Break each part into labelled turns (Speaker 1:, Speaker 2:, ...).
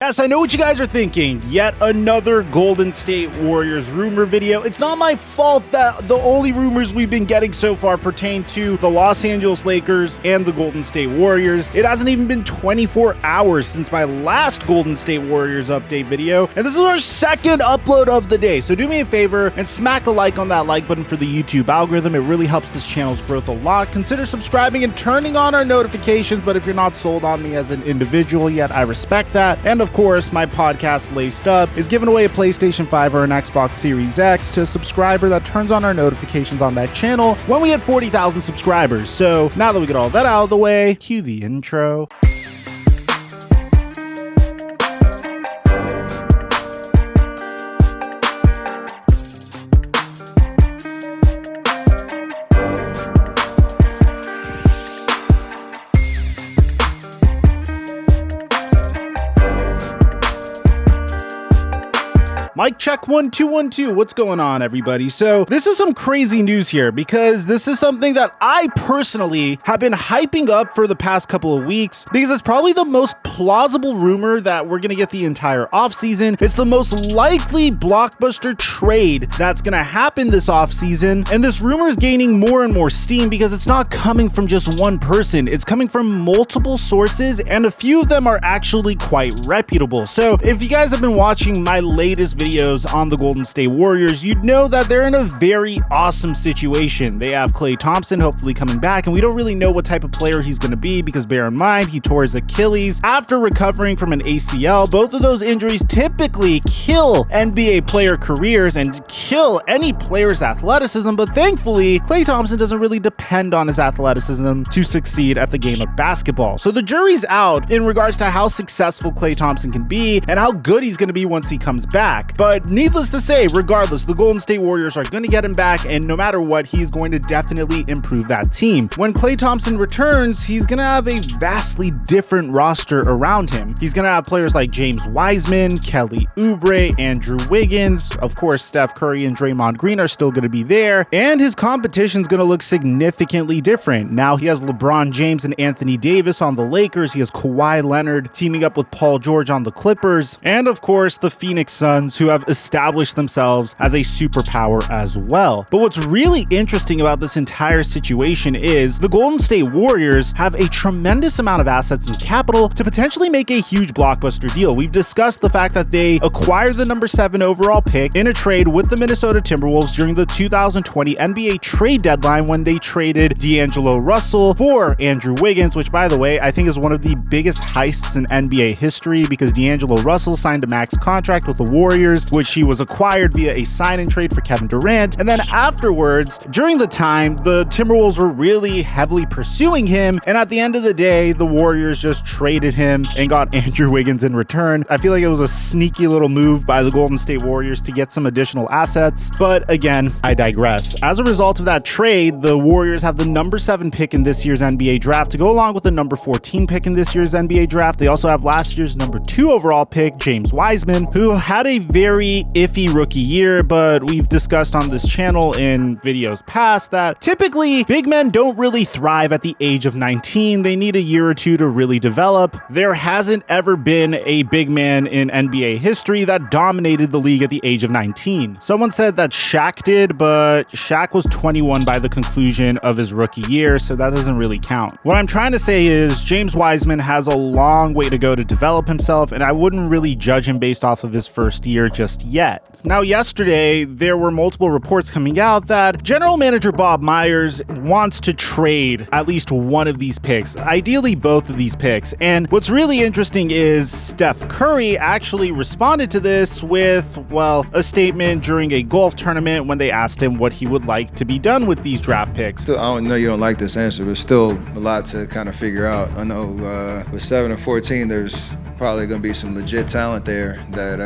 Speaker 1: Yes, I know what you guys are thinking. Yet another Golden State Warriors rumor video. It's not my fault that the only rumors we've been getting so far pertain to the Los Angeles Lakers and the Golden State Warriors. It hasn't even been 24 hours since my last Golden State Warriors update video, and this is our second upload of the day. So do me a favor and smack a like on that like button for the YouTube algorithm. It really helps this channel's growth a lot. Consider subscribing and turning on our notifications, but if you're not sold on me as an individual yet, I respect that. And of course, my podcast Laced Up is giving away a PlayStation 5 or an Xbox Series X to a subscriber that turns on our notifications on that channel when we hit 40,000 subscribers. So now that we get all that out of the way, cue the intro. Mic check 1 2 1 2. What's going on, everybody? So this is some crazy news here because this is something that I personally have been hyping up for the past couple of weeks because it's probably the most plausible rumor that we're going to get the entire offseason. It's the most likely blockbuster trade that's going to happen this offseason. And this rumor is gaining more and more steam because it's not coming from just one person. It's coming from multiple sources, and a few of them are actually quite reputable. So if you guys have been watching my latest videos on the Golden State Warriors, you'd know that they're in a very awesome situation. They have Klay Thompson hopefully coming back, and we don't really know what type of player he's going to be because bear in mind, he tore his Achilles after recovering from an ACL. Both of those injuries typically kill NBA player careers and kill any player's athleticism, but thankfully, Klay Thompson doesn't really depend on his athleticism to succeed at the game of basketball. So the jury's out in regards to how successful Klay Thompson can be and how good he's going to be once he comes back. But needless to say, regardless, the Golden State Warriors are going to get him back, and no matter what, he's going to definitely improve that team. When Klay Thompson returns, he's going to have a vastly different roster around him. He's going to have players like James Wiseman, Kelly Oubre, Andrew Wiggins. Of course, Steph Curry and Draymond Green are still going to be there, and his competition's going to look significantly different. Now he has LeBron James and Anthony Davis on the Lakers. He has Kawhi Leonard teaming up with Paul George on the Clippers, and of course, the Phoenix Suns, who have established themselves as a superpower as well. But what's really interesting about this entire situation is the Golden State Warriors have a tremendous amount of assets and capital to potentially make a huge blockbuster deal. We've discussed the fact that they acquired the number 7 overall pick in a trade with the Minnesota Timberwolves during the 2020 NBA trade deadline when they traded D'Angelo Russell for Andrew Wiggins, which, by the way, I think is one of the biggest heists in NBA history because D'Angelo Russell signed a max contract with the Warriors, which he was acquired via a sign-and trade for Kevin Durant. And then afterwards, during the time, the Timberwolves were really heavily pursuing him. And at the end of the day, the Warriors just traded him and got Andrew Wiggins in return. I feel like it was a sneaky little move by the Golden State Warriors to get some additional assets. But again, I digress. As a result of that trade, the Warriors have the number 7 pick in this year's NBA draft to go along with the number 14 pick in this year's NBA draft. They also have last year's number 2 overall pick, James Wiseman, who had a very iffy rookie year, but we've discussed on this channel in videos past that typically big men don't really thrive at the age of 19. They need a year or two to really develop. There hasn't ever been a big man in NBA history that dominated the league at the age of 19. Someone said that Shaq did, but Shaq was 21 by the conclusion of his rookie year, so that doesn't really count. What I'm trying to say is James Wiseman has a long way to go to develop himself, and I wouldn't really judge him based off of his first year just yet. Now, yesterday, there were multiple reports coming out that general manager Bob Myers wants to trade at least one of these picks, ideally both of these picks. And what's really interesting is Steph Curry actually responded to this with, well, a statement during a golf tournament when they asked him what he would like to be done with these draft picks.
Speaker 2: Still, I know you don't like this answer, but still a lot to kind of figure out. I know with 7 and 14, there's probably going to be some legit talent there that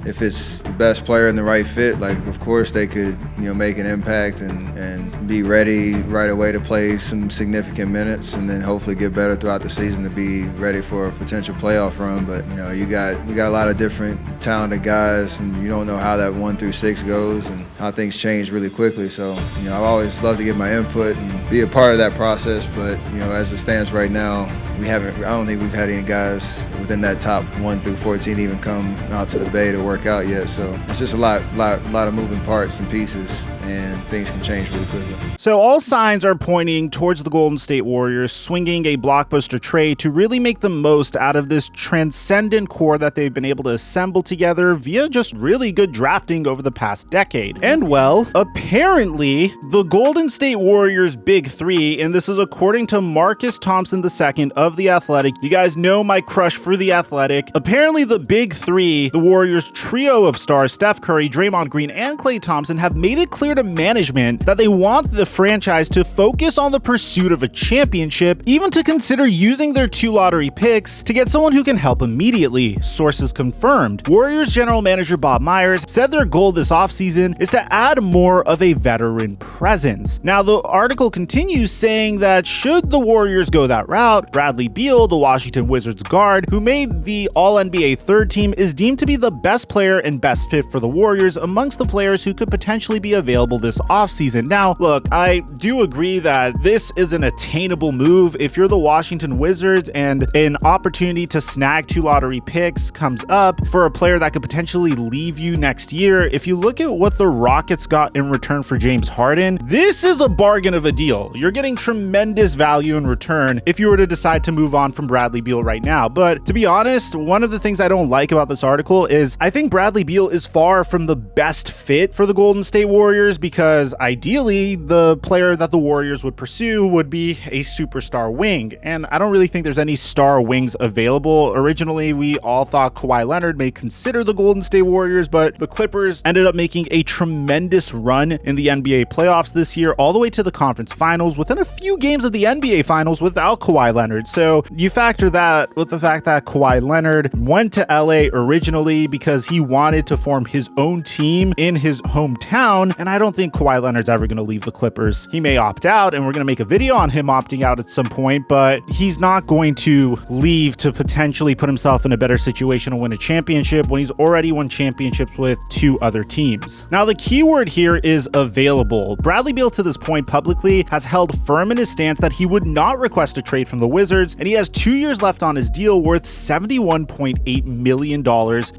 Speaker 2: if it's the best player and the right fit, like of course they could, make an impact and be ready right away to play some significant minutes and then hopefully get better throughout the season to be ready for a potential playoff run. But we got a lot of different talented guys, and you don't know how that 1 through 6 goes and how things change really quickly. So I've always loved to give my input and be a part of that process. But as it stands right now, I don't think we've had any guys within that top 1 through 14 even come out to the Bay to work out yet. So it's just a lot of moving parts and pieces, and things can change really quickly.
Speaker 1: So all signs are pointing towards the Golden State Warriors swinging a blockbuster trade to really make the most out of this transcendent core that they've been able to assemble together via just really good drafting over the past decade. And well, apparently the Golden State Warriors big three, and this is according to Marcus Thompson II of The Athletic. You guys know my crush for The Athletic. Apparently the big three, the Warriors trio of stars, Steph Curry, Draymond Green, and Klay Thompson, have made it clear to management that they want the franchise to focus on the pursuit of a championship, even to consider using their 2 lottery picks to get someone who can help immediately, sources confirmed. Warriors general manager Bob Myers said their goal this offseason is to add more of a veteran presence. Now, the article continues saying that should the Warriors go that route, Bradley Beal, the Washington Wizards guard, who made the All-NBA third team, is deemed to be the best player and best fit for the Warriors amongst the players who could potentially be available this offseason. Now, look, I do agree that this is an attainable move. If you're the Washington Wizards and an opportunity to snag 2 lottery picks comes up for a player that could potentially leave you next year, if you look at what the Rockets got in return for James Harden, this is a bargain of a deal. You're getting tremendous value in return if you were to decide to move on from Bradley Beal right now. But to be honest, one of the things I don't like about this article is I think Bradley Beal is far from the best fit for the Golden State Warriors, because ideally the player that the Warriors would pursue would be a superstar wing, and I don't really think there's any star wings available. Originally, we all thought Kawhi Leonard may consider the Golden State Warriors, but the Clippers ended up making a tremendous run in the NBA playoffs this year, all the way to the conference finals, within a few games of the NBA finals without Kawhi Leonard. So you factor that with the fact that Kawhi Leonard went to LA originally because he wanted to form his own team in his hometown, and I don't think Kawhi Leonard's ever going to leave the Clippers. He may opt out, and we're going to make a video on him opting out at some point, but he's not going to leave to potentially put himself in a better situation to win a championship when he's already won championships with 2 other teams. Now, the key word here is available. Bradley Beal to this point publicly has held firm in his stance that he would not request a trade from the Wizards, and he has 2 years left on his deal worth $71.8 million,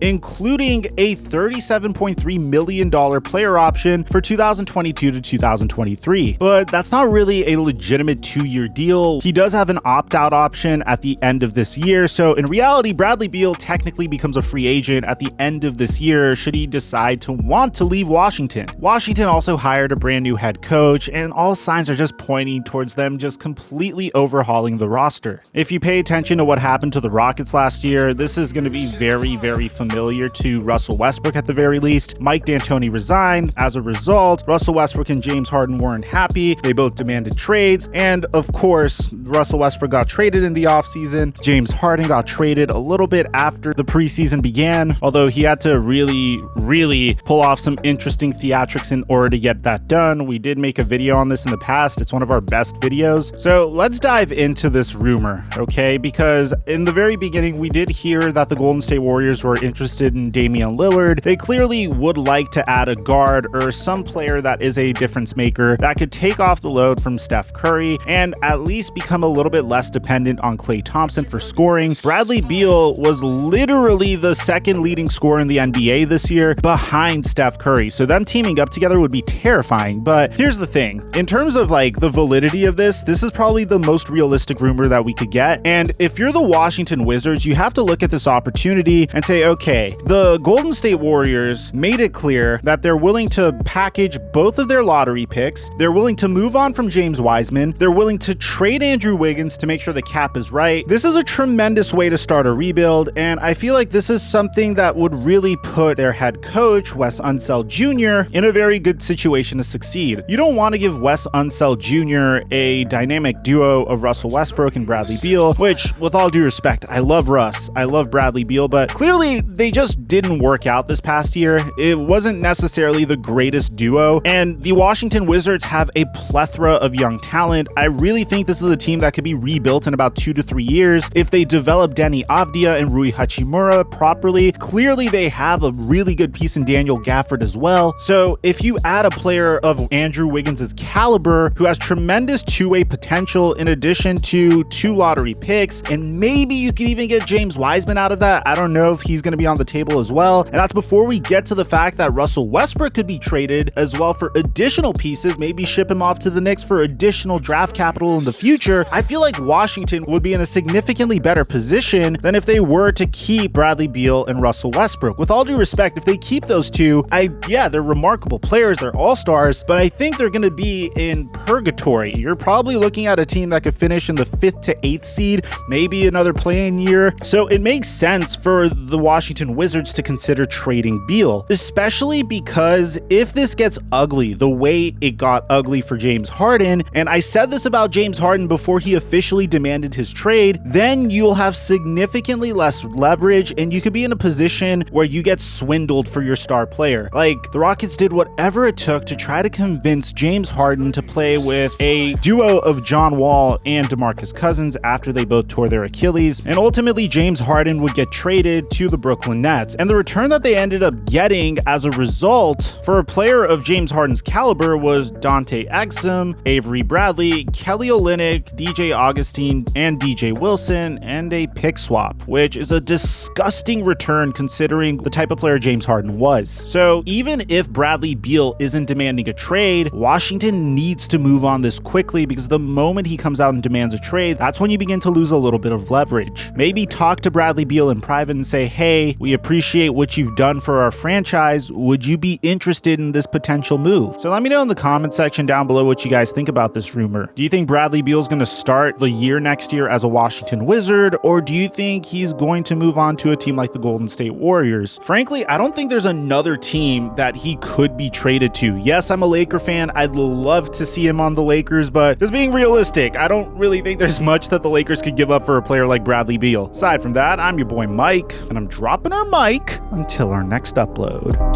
Speaker 1: including a $37.3 million player option for 2022 to 2023. But that's not really a legitimate 2-year deal. He does have an opt-out option at the end of this year, so in reality, Bradley Beal technically becomes a free agent at the end of this year should he decide to want to leave Washington. Washington also hired a brand new head coach, and all signs are just pointing towards them just completely overhauling the roster. If you pay attention to what happened to the Rockets last year, this is going to be very, very familiar to Russell Westbrook at the very least. Mike D'Antoni resigned. As a result, Russell Westbrook and James Harden weren't happy. They both demanded trades, and of course, Russell Westbrook got traded in the offseason. James Harden got traded a little bit after the preseason began, although he had to really pull off some interesting theatrics in order to get that done. We did make a video on this in the past. It's one of our best videos. So let's dive into this rumor, okay? Because in the very beginning, we did hear that the Golden State Warriors were interested in Damian Lillard. They clearly would like to add a guard or some player that is a difference maker that could take off the load from Steph Curry and at least become a little bit less dependent on Klay Thompson for scoring. Bradley Beal was literally the second leading scorer in the NBA this year behind Steph Curry. So them teaming up together would be terrifying. But here's the thing. In terms of like the validity of this is probably the most realistic rumor that we could get. And if you're the Washington Wizards, you have to look at this opportunity and say, okay, the Golden State Warriors made it clear that they're willing to package both of their lottery picks. They're willing to move on from James Wiseman. They're willing to trade Andrew Wiggins to make sure the cap is right. This is a tremendous way to start a rebuild, and I feel like this is something that would really put their head coach, Wes Unseld Jr., in a very good situation to succeed. You don't want to give Wes Unseld Jr. a dynamic duo of Russell Westbrook and Bradley Beal, which, with all due respect, I love Russ, I love Bradley Beal, but clearly they just didn't work out this past year. It wasn't necessarily the greatest duo, and the Washington Wizards have a plethora of young talent. I really think this is a team that could be rebuilt in about 2 to 3 years if they develop Deni Avdija and Rui Hachimura properly. Clearly they have a really good piece in Daniel Gafford as well. So if you add a player of Andrew Wiggins' caliber who has tremendous two-way potential in addition to 2 lottery picks, and maybe you could even even get James Wiseman out of that. I don't know if he's going to be on the table as well. And that's before we get to the fact that Russell Westbrook could be traded as well for additional pieces, maybe ship him off to the Knicks for additional draft capital in the future. I feel like Washington would be in a significantly better position than if they were to keep Bradley Beal and Russell Westbrook. With all due respect, if they keep those two, they're remarkable players, they're all-stars, but I think they're going to be in purgatory. You're probably looking at a team that could finish in the 5th to 8th seed, maybe another play-in year. So it makes sense for the Washington Wizards to consider trading Beal, especially because if this gets ugly the way it got ugly for James Harden, and I said this about James Harden before he officially demanded his trade, then you'll have significantly less leverage and you could be in a position where you get swindled for your star player. Like, the Rockets did whatever it took to try to convince James Harden to play with a duo of John Wall and DeMarcus Cousins after they both tore their Achilles, and ultimately James Harden would get traded to the Brooklyn Nets. And the return that they ended up getting as a result for a player of James Harden's caliber was Dante Exum, Avery Bradley, Kelly Olynyk, DJ Augustine, and DJ Wilson, and a pick swap, which is a disgusting return considering the type of player James Harden was. So even if Bradley Beal isn't demanding a trade, Washington needs to move on this quickly, because the moment he comes out and demands a trade, that's when you begin to lose a little bit of leverage. Maybe talk to Bradley Beal in private and say, hey, we appreciate what you've done for our franchise. Would you be interested in this potential move? So let me know in the comment section down below what you guys think about this rumor. Do you think Bradley Beal is going to start the year next year as a Washington Wizard, or do you think he's going to move on to a team like the Golden State Warriors? Frankly, I don't think there's another team that he could be traded to. Yes, I'm a Laker fan. I'd love to see him on the Lakers, but just being realistic, I don't really think there's much that the Lakers could give up for a player like Bradley Beal. Aside from that, I'm your boy Mike, and I'm dropping our mic until our next upload.